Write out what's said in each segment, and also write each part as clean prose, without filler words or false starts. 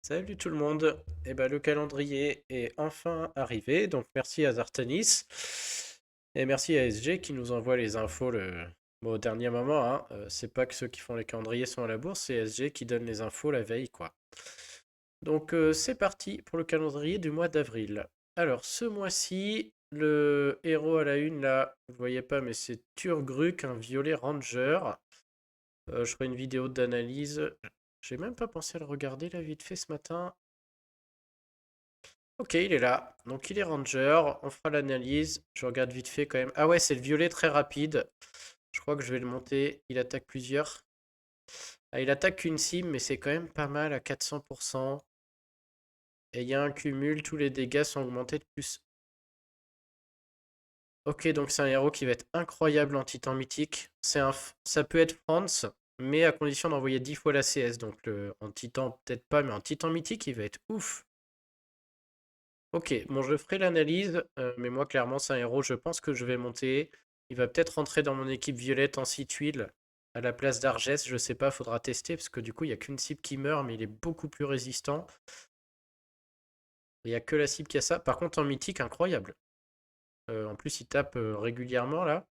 Salut tout le monde. Eh ben, le calendrier est enfin arrivé, donc merci à Zartanis et merci à SG qui nous envoie les infos bon, au dernier moment, hein. C'est pas que ceux qui font les calendriers sont à la bourse, c'est SG qui donne les infos la veille, quoi. Donc c'est parti pour le calendrier du mois d'avril. Alors ce mois-ci, le héros à la une là, vous le voyez pas, mais c'est Turgruk, un violet ranger. Je ferai une vidéo d'analyse. J'ai même pas pensé à le regarder là vite fait ce matin. Ok, il est là. Donc il est ranger. On fera l'analyse. Je regarde vite fait quand même. Ah ouais, c'est le violet très rapide. Je crois que je vais le monter. Il attaque plusieurs. Ah, il attaque qu'une cible, mais c'est quand même pas mal à 400%. Et il y a un cumul. Tous les dégâts sont augmentés de plus. Ok, donc c'est un héros qui va être incroyable en titan mythique. Ça peut être France, mais à condition d'envoyer 10 fois la CS. Donc en titan, peut-être pas, mais en titan mythique, il va être ouf. Ok, bon, je ferai l'analyse, mais moi, clairement, c'est un héros, je pense que je vais monter. Il va peut-être rentrer dans mon équipe violette en 6 tuiles à la place d'Argès, je sais pas, faudra tester, parce que du coup, il n'y a qu'une cible qui meurt, mais il est beaucoup plus résistant. Il n'y a que la cible qui a ça. Par contre, en mythique, incroyable. En plus, il tape régulièrement, là.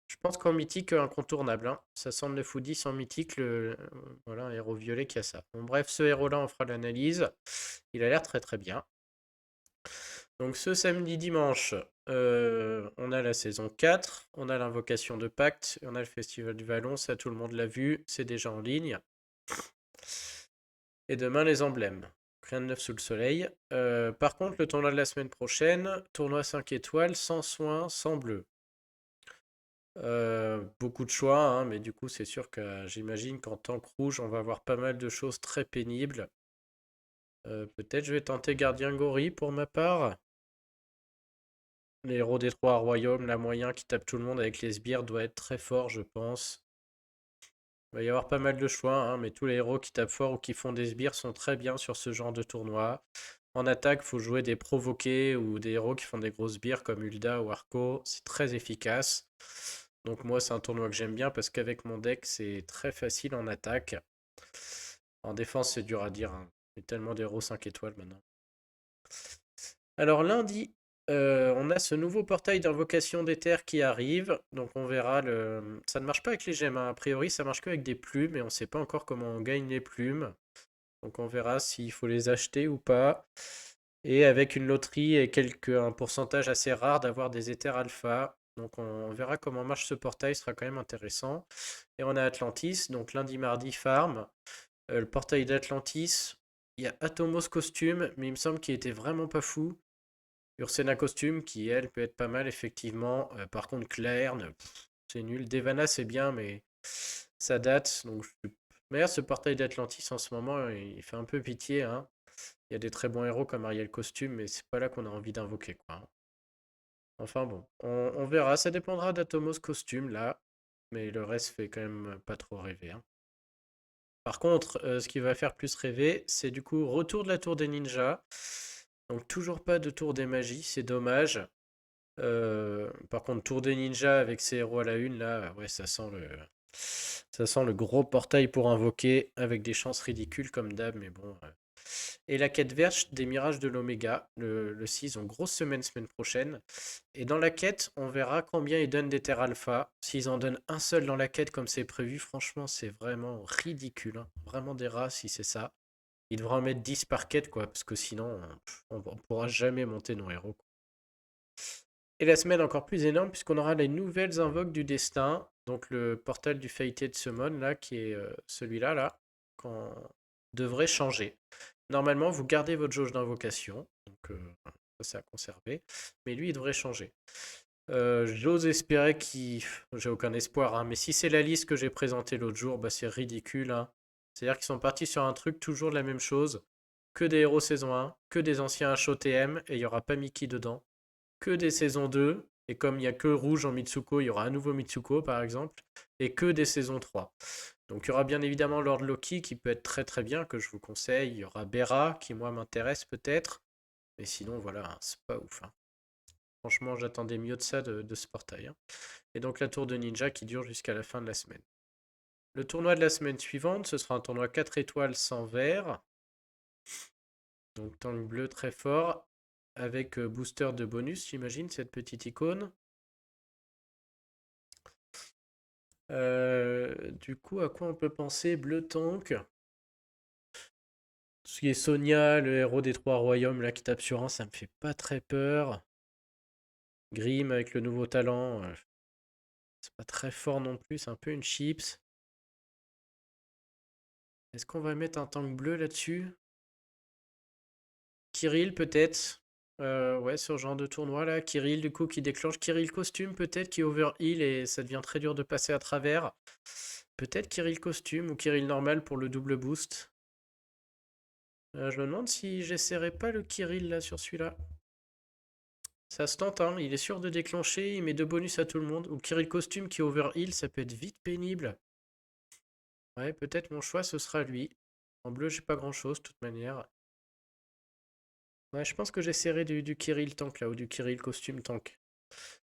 Je pense qu'en mythique, incontournable, hein. Ça semble le fou 10 en mythique, voilà, un héros violet qui a ça. Bon, bref, ce héros-là, on fera l'analyse. Il a l'air très très bien. Donc ce samedi dimanche, on a la saison 4, on a l'invocation de Pacte, et on a le festival du Vallon, ça tout le monde l'a vu, c'est déjà en ligne. Et demain les emblèmes. Rien de neuf sous le soleil. Par contre, le tournoi de la semaine prochaine, tournoi 5 étoiles, sans soin, sans bleu. Beaucoup de choix, hein, mais du coup c'est sûr que j'imagine qu'en tant que rouge, on va avoir pas mal de choses très pénibles. Peut-être je vais tenter Gardien Gori pour ma part. Les héros des trois royaumes, la moyen qui tape tout le monde avec les sbires doit être très fort, je pense. Il va y avoir pas mal de choix, hein, mais tous les héros qui tapent fort ou qui font des sbires sont très bien sur ce genre de tournoi. En attaque, il faut jouer des provoqués ou des héros qui font des grosses sbires comme Ulda ou Arco. C'est très efficace. Donc moi, c'est un tournoi que j'aime bien parce qu'avec mon deck, c'est très facile en attaque. En défense, c'est dur à dire, hein. Il y a tellement d'héros 5 étoiles maintenant. Alors lundi, on a ce nouveau portail d'invocation d'éther qui arrive. Donc on verra Ça ne marche pas avec les gemmes, hein. A priori, ça marche que avec des plumes et on ne sait pas encore comment on gagne les plumes. Donc on verra s'il faut les acheter ou pas. Et avec une loterie et un pourcentage assez rare d'avoir des éthers alpha. Donc on verra comment marche ce portail, ce sera quand même intéressant. Et on a Atlantis, donc lundi, mardi, farm. Le portail d'Atlantis, il y a Atomos costume, mais il me semble qu'il était vraiment pas fou. Ursena costume, qui elle peut être pas mal, effectivement. Par contre, Claire, c'est nul. Devana, c'est bien, mais ça date. Mais là, ce portail d'Atlantis en ce moment, il fait un peu pitié, hein. Il y a des très bons héros comme Ariel Costume, mais c'est pas là qu'on a envie d'invoquer, quoi, hein. Enfin bon, on verra. Ça dépendra d'Atomos costume, là. Mais le reste fait quand même pas trop rêver, hein. Par contre, ce qui va faire plus rêver, c'est du coup retour de la tour des ninjas. Donc toujours pas de tour des magies, c'est dommage. Par contre, Tour des Ninjas avec ses héros à la une, là, ouais, ça sent le gros portail pour invoquer avec des chances ridicules comme d'hab, mais bon. Et la quête verte des mirages de l'Oméga, le 6, en grosse semaine prochaine. Et dans la quête, on verra combien ils donnent des terres alpha. S'ils en donnent un seul dans la quête comme c'est prévu, franchement, c'est vraiment ridicule, hein. Vraiment des rats si c'est ça. Ils devraient en mettre 10 par quête, quoi, parce que sinon, on pourra jamais monter nos héros, quoi. Et la semaine encore plus énorme puisqu'on aura les nouvelles invoques du destin. Donc le portal du Fated Summon là, qui est celui-là là, qu'on devrait changer. Normalement, vous gardez votre jauge d'invocation, donc ça c'est à conserver. Mais lui, il devrait changer. J'ose espérer qu'il... J'ai aucun espoir, hein, mais si c'est la liste que j'ai présentée l'autre jour, bah, c'est ridicule, hein. C'est-à-dire qu'ils sont partis sur un truc toujours de la même chose. Que des héros saison 1, que des anciens HOTM, et il n'y aura pas Mickey dedans, que des saisons 2, et comme il n'y a que rouge en Mitsuko, il y aura un nouveau Mitsuko par exemple, et que des saisons 3. Donc il y aura bien évidemment Lord Loki qui peut être très très bien, que je vous conseille. Il y aura Bera qui moi m'intéresse peut-être, mais sinon voilà, hein, c'est pas ouf, hein. Franchement, j'attendais mieux de ça de ce portail, hein. Et donc la tour de ninja qui dure jusqu'à la fin de la semaine. Le tournoi de la semaine suivante, ce sera un tournoi 4 étoiles sans vert. Donc tank bleu très fort. Avec booster de bonus, j'imagine, cette petite icône. Du coup, à quoi on peut penser? Bleu tank. Ce qui est Sonia, le héros des trois royaumes, là, qui tape sur un, ça me fait pas très peur. Grim avec le nouveau talent, c'est pas très fort non plus, c'est un peu une chips. Est-ce qu'on va mettre un tank bleu là-dessus? Kirill peut-être. Ouais, sur ce genre de tournoi là. Kirill du coup qui déclenche. Kirill costume peut-être qui overheal et ça devient très dur de passer à travers. Peut-être Kirill costume ou Kirill normal pour le double boost. Je me demande si j'essaierai pas le Kirill là sur celui-là. Ça se tente, hein. Il est sûr de déclencher, il met 2 bonus à tout le monde. Ou Kirill costume qui overheal, ça peut être vite pénible. Ouais, peut-être mon choix ce sera lui. En bleu, j'ai pas grand-chose de toute manière. Ouais, je pense que j'essaierai du Kirill tank là, ou du Kirill costume tank.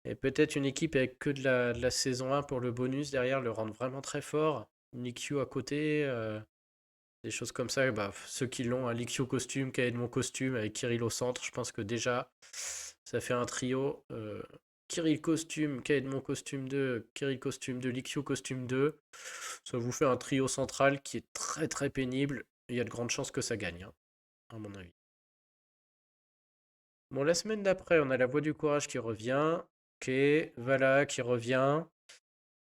Et peut-être une équipe avec que de la saison 1 pour le bonus derrière le rendre vraiment très fort. Une Likio à côté, des choses comme ça. Bah, ceux qui l'ont, un Likio costume, mon costume avec Kirill au centre, je pense que déjà ça fait un trio. Kirill costume, mon costume 2, Kirill costume 2, Likio costume 2. Ça vous fait un trio central qui est très très pénible. Il y a de grandes chances que ça gagne, hein, à mon avis. Bon, la semaine d'après, on a la Voix du Courage qui revient. Ok, Vala qui revient.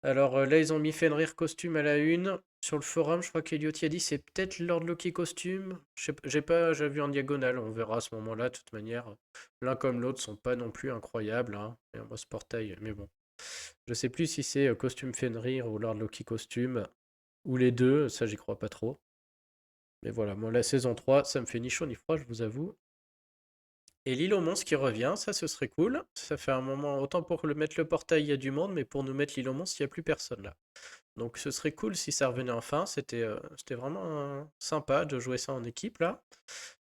Alors là, ils ont mis Fenrir costume à la une. Sur le forum, je crois qu'Eliott y a dit c'est peut-être Lord Loki costume. J'ai pas, j'ai vu en diagonale, on verra à ce moment-là. De toute manière, l'un comme l'autre sont pas non plus incroyables, hein. Et moi, ce portail, mais bon. Je sais plus si c'est costume Fenrir ou Lord Loki costume. Ou les deux, ça j'y crois pas trop. Mais voilà, moi la saison 3, ça me fait ni chaud ni froid, je vous avoue. Et l'île aux monstres qui revient, ça ce serait cool. Ça fait un moment, autant pour mettre le portail, il y a du monde, mais pour nous mettre l'île aux monstres, il n'y a plus personne là. Donc ce serait cool si ça revenait enfin. C'était vraiment sympa de jouer ça en équipe là.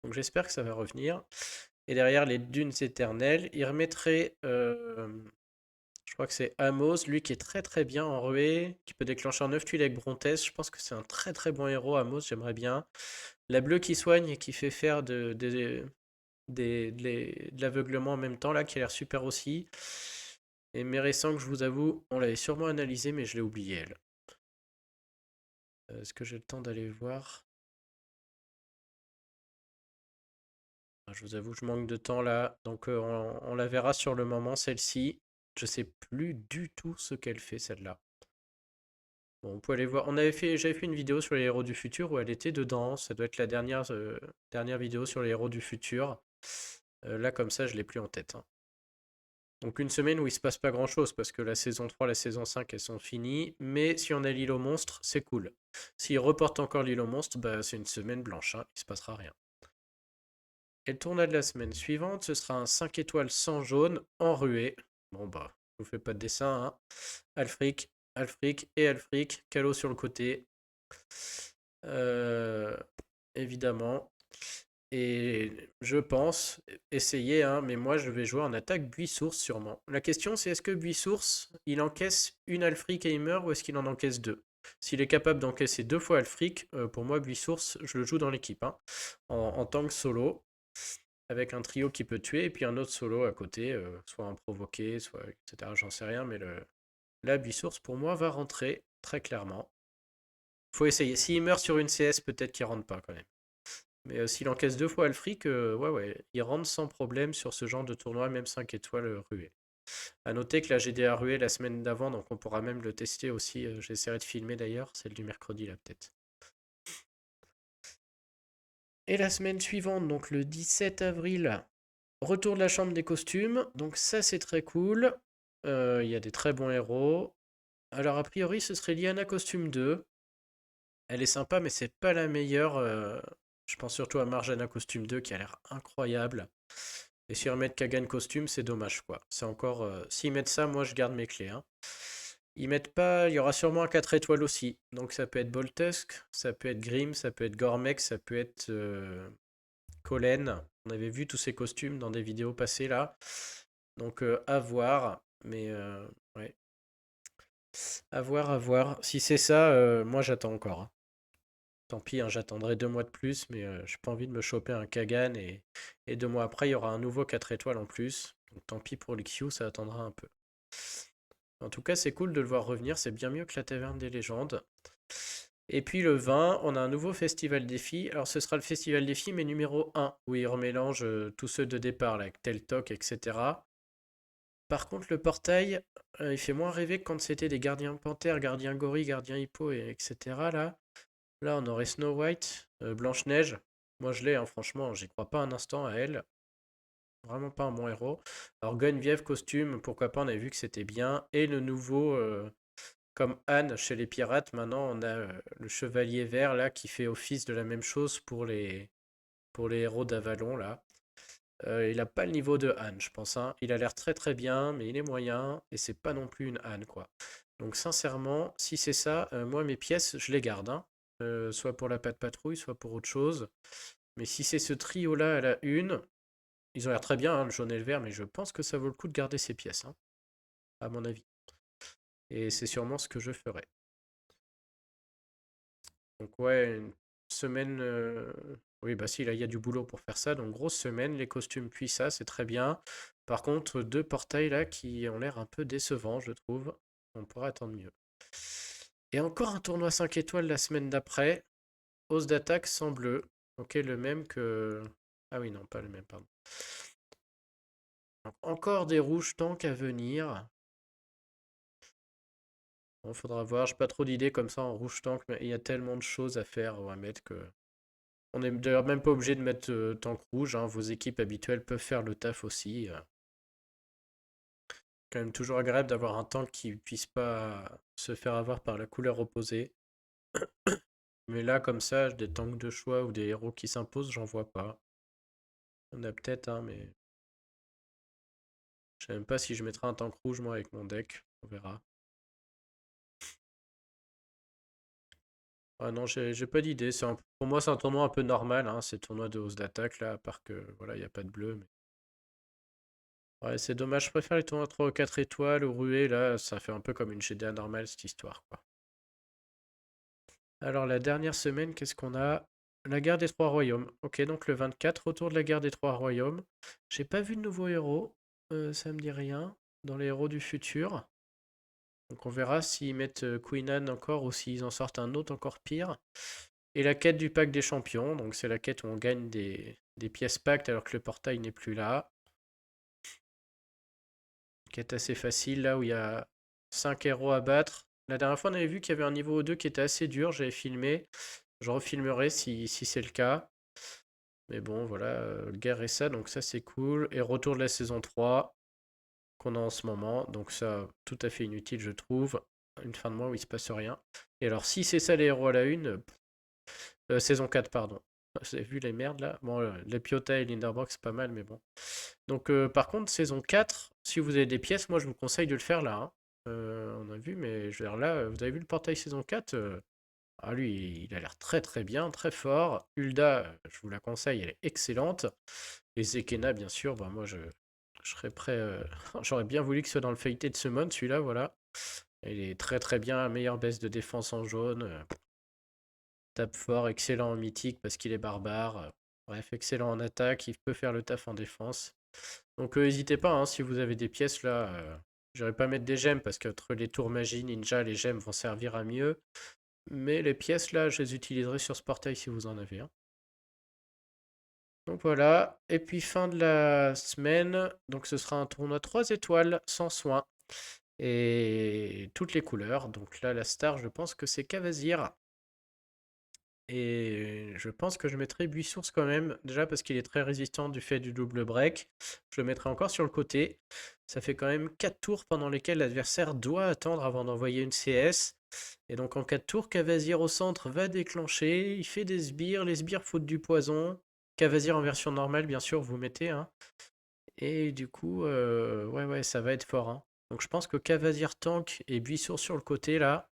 Donc j'espère que ça va revenir. Et derrière les dunes éternelles, il remettrait, je crois que c'est Amos, lui qui est très très bien en ruée, qui peut déclencher un 9 tuiles avec Brontès. Je pense que c'est un très très bon héros, Amos, j'aimerais bien. La bleue qui soigne et qui fait faire de l'aveuglement en même temps, là, qui a l'air super aussi. Et mes récents, que je vous avoue, on l'avait sûrement analysé, mais je l'ai oublié, elle. Est-ce que j'ai le temps d'aller voir? Ah, je vous avoue, je manque de temps là. Donc on la verra sur le moment, celle-ci. Je sais plus du tout ce qu'elle fait, celle-là. Bon, on peut aller voir. J'avais fait une vidéo sur les héros du futur où elle était dedans. Ça doit être la dernière vidéo sur les héros du futur. Là, comme ça, je l'ai plus en tête, hein. Donc une semaine où il se passe pas grand chose parce que la saison 3, la saison 5, elles sont finies. Mais si on a l'île aux monstres, c'est cool. S'ils reportent encore l'île aux monstres, bah, c'est une semaine blanche, hein, il se passera rien. Et le tournoi de la semaine suivante, ce sera un 5 étoiles sans jaune en ruée. Bon bah, je vous fais pas de dessin, hein. Alfric, Alfric et Alfric, Calo sur le côté. Euh, évidemment. Et je pense essayer, hein, mais moi je vais jouer en attaque Buis-Source sûrement. La question c'est est-ce que Buis-Source il encaisse une Alfric et il meurt ou est-ce qu'il en encaisse deux? S'il est capable d'encaisser deux fois Alfric, pour moi Buis-Source je le joue dans l'équipe, hein, en tank solo, avec un trio qui peut tuer et puis un autre solo à côté, soit un provoqué, soit etc. J'en sais rien, mais la Buis-Source pour moi va rentrer très clairement. Faut essayer. S'il meurt sur une CS, peut-être qu'il rentre pas quand même. Mais s'il encaisse deux fois le fric, ouais, ouais, il rentre sans problème sur ce genre de tournoi, même 5 étoiles ruée. A noter que la GDA ruée la semaine d'avant, donc on pourra même le tester aussi. J'essaierai de filmer d'ailleurs, celle du mercredi là peut-être. Et la semaine suivante, donc le 17 avril, retour de la chambre des costumes. Donc ça c'est très cool. Il y a des très bons héros. Alors a priori ce serait Liana costume 2. Elle est sympa mais c'est pas la meilleure. Je pense surtout à Marjana costume 2 qui a l'air incroyable. Et si remettre Kagan costume, c'est dommage quoi. C'est encore. S'ils mettent ça, moi je garde mes clés, hein. Ils mettent pas. Il y aura sûrement un 4 étoiles aussi. Donc ça peut être Boltusk, ça peut être Grim, ça peut être Gormek, ça peut être Kolen. On avait vu tous ces costumes dans des vidéos passées là. Donc à voir. Mais ouais. À voir, à voir. Si c'est ça, moi j'attends encore, hein. Tant pis, hein, j'attendrai 2 mois de plus, mais j'ai pas envie de me choper un Kagan et 2 mois après, il y aura un nouveau 4 étoiles en plus. Donc tant pis pour l'XQ, ça attendra un peu. En tout cas, c'est cool de le voir revenir, c'est bien mieux que la Taverne des légendes. Et puis le 20, on a un nouveau festival défi. Alors ce sera le festival défi, mais numéro 1, où il remélange tous ceux de départ, là, avec Teltok, etc. Par contre, le portail, il fait moins rêver que quand c'était des gardiens panthères, gardiens gorilles, gardiens hippo, etc. Là, on aurait Snow White, Blanche-Neige. Moi, je l'ai, hein, franchement, j'y crois pas un instant à elle. Vraiment pas un bon héros. Alors, Guenviève, costume, pourquoi pas, on avait vu que c'était bien. Et le nouveau, comme Anne chez les pirates, maintenant, on a le chevalier vert, là, qui fait office de la même chose pour les héros d'Avalon, là. Il a pas le niveau de Anne, je pense, hein. Il a l'air très très bien, mais il est moyen, et c'est pas non plus une Anne, quoi. Donc sincèrement, si c'est ça, moi mes pièces, je les garde, hein. Soit pour la patte patrouille, soit pour autre chose. Mais si c'est ce trio-là à la une, ils ont l'air très bien, hein, le jaune et le vert, mais je pense que ça vaut le coup de garder ces pièces, hein, à mon avis. Et c'est sûrement ce que je ferai. Donc ouais, une semaine. Oui, bah si, là, il y a du boulot pour faire ça. Donc grosse semaine, les costumes puis ça, c'est très bien. Par contre, 2 portails là qui ont l'air un peu décevants, je trouve. On pourrait attendre mieux. Et encore un tournoi 5 étoiles la semaine d'après. Hausse d'attaque sans bleu. Ok, le même que. Ah oui, non, pas le même, pardon. Donc, encore des rouges tanks à venir. Bon, faudra voir, j'ai pas trop d'idées comme ça en rouge tank, mais il y a tellement de choses à faire ou à mettre que. On n'est d'ailleurs même pas obligé de mettre tank rouge, hein. Vos équipes habituelles peuvent faire le taf aussi. Quand même toujours agréable d'avoir un tank qui puisse pas se faire avoir par la couleur opposée. Mais là, comme ça, des tanks de choix ou des héros qui s'imposent, j'en vois pas. On a peut-être, hein, mais je sais même pas si je mettrai un tank rouge moi avec mon deck. On verra. Ah non, j'ai pas d'idée. Pour moi, c'est un tournoi un peu normal, hein, ces tournois de hausse d'attaque là, à part que voilà, il n'y a pas de bleu. Mais... Ouais, c'est dommage. Je préfère les tournois 3 ou 4 étoiles ou ruées. Là, ça fait un peu comme une GDA normale cette histoire, quoi. Alors, la dernière semaine, qu'est-ce qu'on a? La guerre des trois royaumes. Ok, donc le 24, retour de la guerre des trois royaumes. J'ai pas vu de nouveaux héros. Ça me dit rien. Dans les héros du futur. Donc on verra s'ils mettent Queen Anne encore ou s'ils en sortent un autre encore pire. Et la quête du pack des champions. Donc c'est la quête où on gagne des pièces pactes alors que le portail n'est plus là. Quête assez facile là où il y a 5 héros à battre. La dernière fois on avait vu qu'il y avait un niveau 2 qui était assez dur. J'avais filmé. Je refilmerai si c'est le cas. Mais bon, voilà, guerre et ça, donc ça c'est cool. Et retour de la saison 3 qu'on a en ce moment. Donc ça, tout à fait inutile, je trouve. Une fin de mois où il se passe rien. Et alors, si c'est ça les héros à la une, saison 4, pardon. Vous avez vu les merdes là? Bon, les Piota et l'Inderbox, c'est pas mal, mais bon. Donc, par contre, saison 4, si vous avez des pièces, moi je vous conseille de le faire là, hein. On a vu, mais je veux dire là, vous avez vu le portail saison 4? Ah, lui, il a l'air très très bien, très fort. Hulda, je vous la conseille, elle est excellente. Et Zekena, bien sûr, bah, moi je serais prêt. J'aurais bien voulu que ce soit dans le feuilleté de Summon, celui-là, voilà. Il est très très bien, meilleure baisse de défense en jaune. Tape fort, excellent en mythique parce qu'il est barbare. Bref, excellent en attaque, il peut faire le taf en défense. Donc n'hésitez pas, hein, si vous avez des pièces là. J'aurais pas mettre des gemmes parce qu'entre les tours magie, ninja, les gemmes vont servir à mieux. Mais les pièces là, je les utiliserai sur ce portail si vous en avez, hein. Donc voilà. Et puis fin de la semaine. Donc ce sera un tournoi 3 étoiles sans soin. Et toutes les couleurs. Donc là, la star, je pense que c'est Cavazir. Et je pense que je mettrai Buissource quand même, déjà parce qu'il est très résistant du fait du double break. Je le mettrai encore sur le côté. Ça fait quand même 4 tours pendant lesquels l'adversaire doit attendre avant d'envoyer une CS. Et donc en 4 tours, Cavazir au centre va déclencher. Il fait des sbires, les sbires foutent du poison. Cavazir en version normale, bien sûr, vous mettez, hein. Et du coup, ouais, ça va être fort, hein. Donc je pense que Cavazir tank et Buissource sur le côté, là,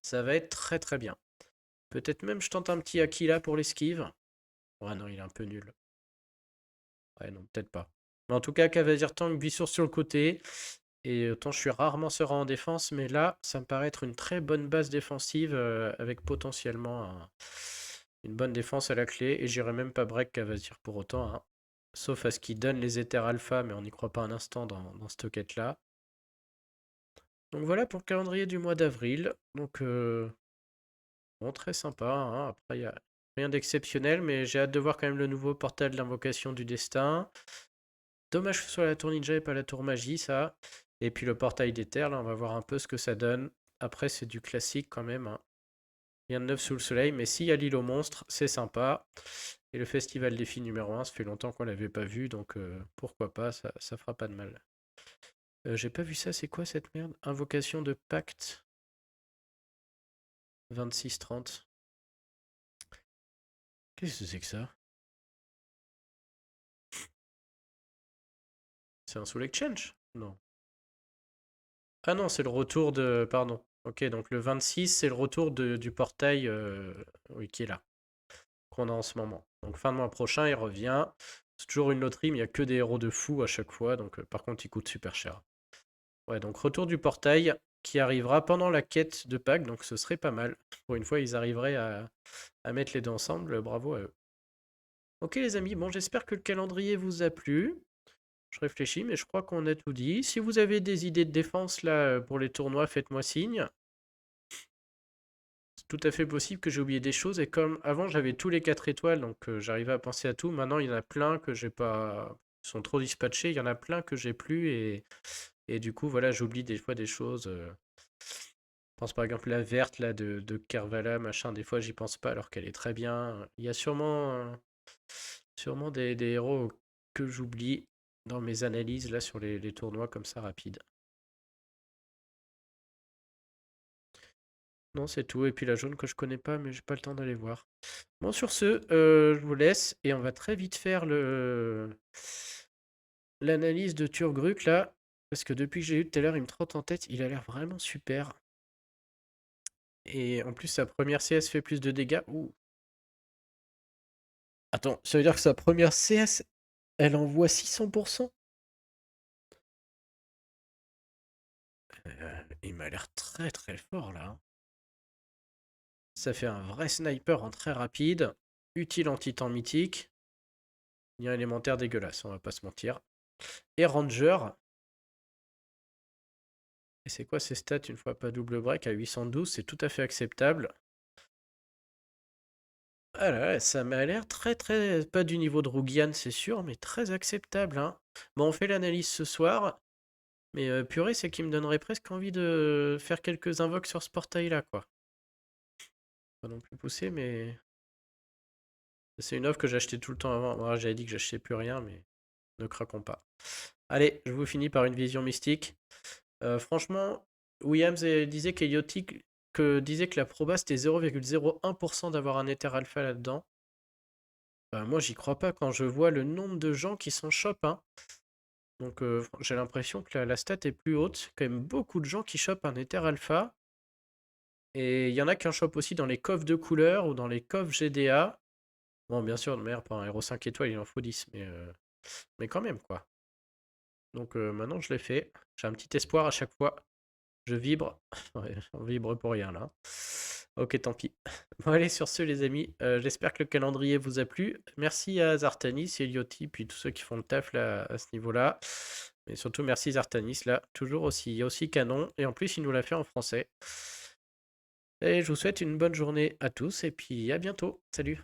ça va être très très bien. Peut-être même je tente un petit Aquila pour l'esquive. Ouais, non, il est un peu nul. Ouais, non, peut-être pas. Mais en tout cas, Cavalier Tank, Bissour sur le côté. Et autant je suis rarement serein en défense, mais là, ça me paraît être une très bonne base défensive avec potentiellement une bonne défense à la clé. Et j'irai même pas break Cavazir pour autant, hein. Sauf à ce qu'il donne les éthers alpha, mais on n'y croit pas un instant dans cette quête-là. Donc voilà pour le calendrier du mois d'avril. Donc, bon, très sympa, hein. Après, il n'y a rien d'exceptionnel, mais j'ai hâte de voir quand même le nouveau portal de l'invocation du destin. Dommage que ce soit la tour ninja et pas la tour magie, ça. Et puis le portail des terres, là, on va voir un peu ce que ça donne. Après, c'est du classique quand même, hein. Rien de neuf sous le soleil, mais s'il y a l'île aux monstres, c'est sympa. Et le festival des filles numéro 1, ça fait longtemps qu'on l'avait pas vu, donc pourquoi pas, ça fera pas de mal. J'ai pas vu ça, c'est quoi cette merde? Invocation de pacte 26-30. Qu'est-ce que c'est que ça? C'est un soul exchange? Non. Ah non, c'est le retour de. Pardon. Ok, donc le 26, c'est le retour du portail oui, qui est là, qu'on a en ce moment. Donc fin de mois prochain, il revient. C'est toujours une loterie, mais il n'y a que des héros de fou à chaque fois, donc par contre, il coûte super cher. Ouais, donc retour du portail qui arrivera pendant la quête de Pâques, donc ce serait pas mal. Pour une fois, ils arriveraient à mettre les deux ensemble, bravo à eux. Ok les amis, bon j'espère que le calendrier vous a plu. Je réfléchis, mais je crois qu'on a tout dit. Si vous avez des idées de défense là pour les tournois, faites-moi signe. C'est tout à fait possible que j'ai oublié des choses. Et comme avant j'avais tous les 4 étoiles, donc j'arrivais à penser à tout. Maintenant il y en a plein que j'ai pas. Ils sont trop dispatchés. Il y en a plein que j'ai plus et du coup voilà j'oublie des fois des choses. Je pense par exemple la verte là de Kervala, machin. Des fois j'y pense pas alors qu'elle est très bien. Il y a sûrement des héros que j'oublie dans mes analyses là sur les tournois comme ça rapides. Non, c'est tout. Et puis la jaune que je connais pas, mais j'ai pas le temps d'aller voir. Bon, sur ce, je vous laisse et on va très vite faire l'analyse de Turgruk là. Parce que depuis que j'ai eu tout à l'heure, il me trotte en tête. Il a l'air vraiment super. Et en plus, sa première CS fait plus de dégâts. Ouh. Attends, ça veut dire que sa première CS, elle envoie 600%. Il m'a l'air très très fort là, hein. Ça fait un vrai sniper en très rapide. Utile en titan mythique. Lien élémentaire dégueulasse, on va pas se mentir. Et Ranger. Et c'est quoi ces stats une fois pas double break à 812? C'est tout à fait acceptable. Ah là, ça m'a l'air très très. Pas du niveau de Rougian, c'est sûr, mais très acceptable, hein. Bon, on fait l'analyse ce soir. Mais purée, c'est qui me donnerait presque envie de faire quelques invoques sur ce portail-là, quoi. Pas non plus poussé, mais. C'est une offre que j'achetais tout le temps avant. Moi, j'avais dit que j'achetais plus rien, mais ne craquons pas. Allez, je vous finis par une vision mystique. Franchement, Williams disait disait que la proba c'était 0,01% d'avoir un Ether Alpha là-dedans. Moi, j'y crois pas quand je vois le nombre de gens qui s'en chopent, hein. Donc, j'ai l'impression que la stat est plus haute. Quand même beaucoup de gens qui chopent un Ether Alpha. Et il y en a qui en chopent aussi dans les coffres de couleur ou dans les coffres GDA. Bon, bien sûr, de manière, pour un héros 5 étoiles, il en faut 10, mais quand même, quoi. Donc maintenant, je l'ai fait. J'ai un petit espoir à chaque fois. Je vibre. Ouais, on vibre pour rien, là. Ok, tant pis. Bon, allez, sur ce, les amis, j'espère que le calendrier vous a plu. Merci à Zartanis, Elioti, puis tous ceux qui font le taf, là, à ce niveau-là. Mais surtout, merci Zartanis, là, toujours aussi canon. Et en plus, il nous l'a fait en français. Et je vous souhaite une bonne journée à tous, et puis à bientôt. Salut!